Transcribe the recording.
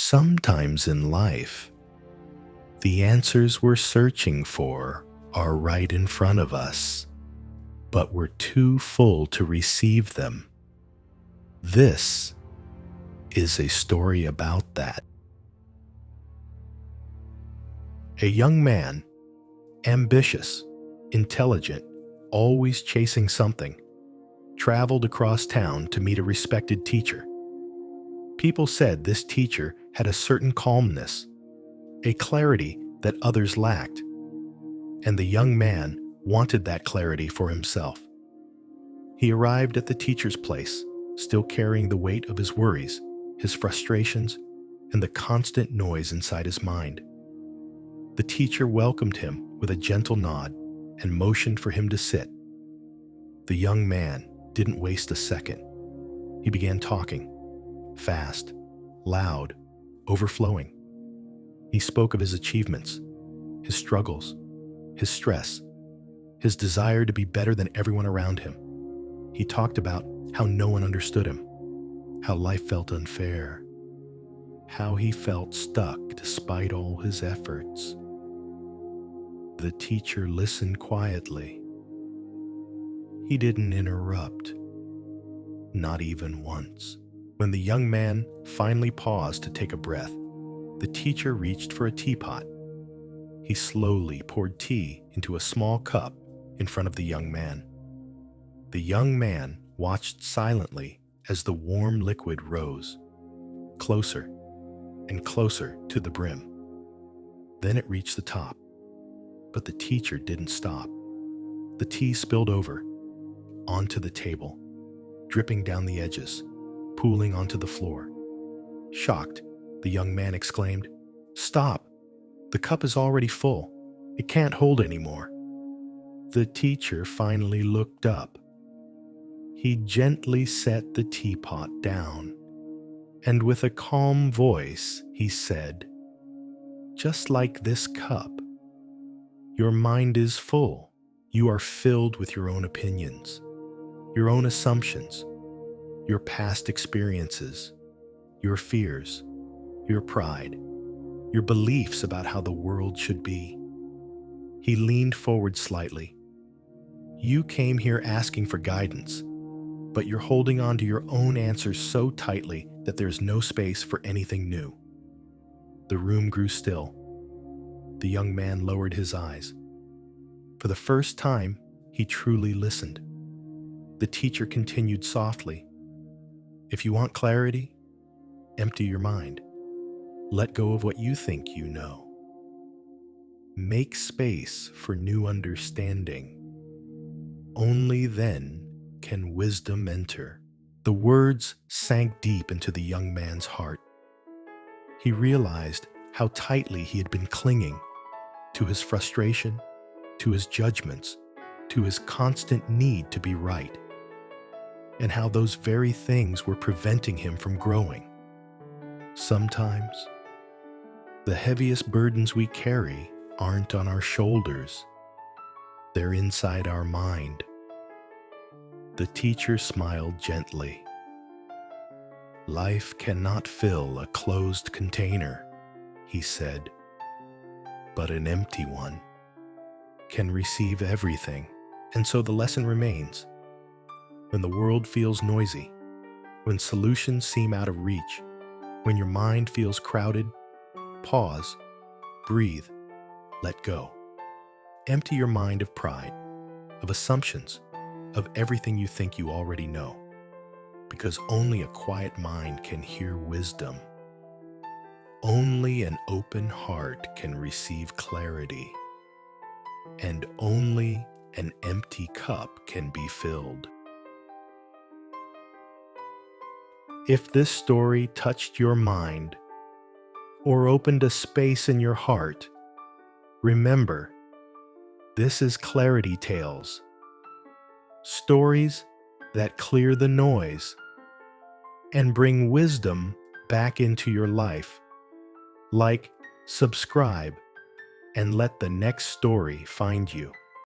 Sometimes in life, the answers we're searching for are right in front of us, but we're too full to receive them. This is a story about that. A young man, ambitious, intelligent, always chasing something, traveled across town to meet a respected teacher. People said this teacher had a certain calmness, a clarity that others lacked, and the young man wanted that clarity for himself. He arrived at the teacher's place, still carrying the weight of his worries, his frustrations, and the constant noise inside his mind. The teacher welcomed him with a gentle nod and motioned for him to sit. The young man didn't waste a second. He began talking, fast, loud, overflowing. He spoke of his achievements, his struggles, his stress, his desire to be better than everyone around him. He talked about how no one understood him, how life felt unfair, how he felt stuck despite all his efforts. The teacher listened quietly. He didn't interrupt, not even once. When the young man finally paused to take a breath, the teacher reached for a teapot. He slowly poured tea into a small cup in front of the young man. The young man watched silently as the warm liquid rose, closer and closer to the brim. Then it reached the top, but the teacher didn't stop. The tea spilled over, onto the table, dripping down the edges, pooling onto the floor. Shocked, the young man exclaimed, "Stop! The cup is already full. It can't hold anymore." The teacher finally looked up. He gently set the teapot down, and with a calm voice, he said, "Just like this cup, your mind is full. You are filled with your own opinions, your own assumptions, your past experiences, your fears, your pride, your beliefs about how the world should be." He leaned forward slightly. "You came here asking for guidance, but you're holding on to your own answers so tightly that there's no space for anything new." The room grew still. The young man lowered his eyes. For the first time, he truly listened. The teacher continued softly, "If you want clarity, empty your mind. Let go of what you think you know. Make space for new understanding. Only then can wisdom enter." The words sank deep into the young man's heart. He realized how tightly he had been clinging to his frustration, to his judgments, to his constant need to be right, and how those very things were preventing him from growing. Sometimes, the heaviest burdens we carry aren't on our shoulders. They're inside our mind. The teacher smiled gently. "Life cannot fill a closed container," he said, "but an empty one can receive everything." And so the lesson remains. When the world feels noisy, when solutions seem out of reach, when your mind feels crowded, pause, breathe, let go. Empty your mind of pride, of assumptions, of everything you think you already know, because only a quiet mind can hear wisdom. Only an open heart can receive clarity, and only an empty cup can be filled. If this story touched your mind or opened a space in your heart, remember, this is ClarityTales. Stories that clear the noise and bring wisdom back into your life. Like, subscribe, and let the next story find you.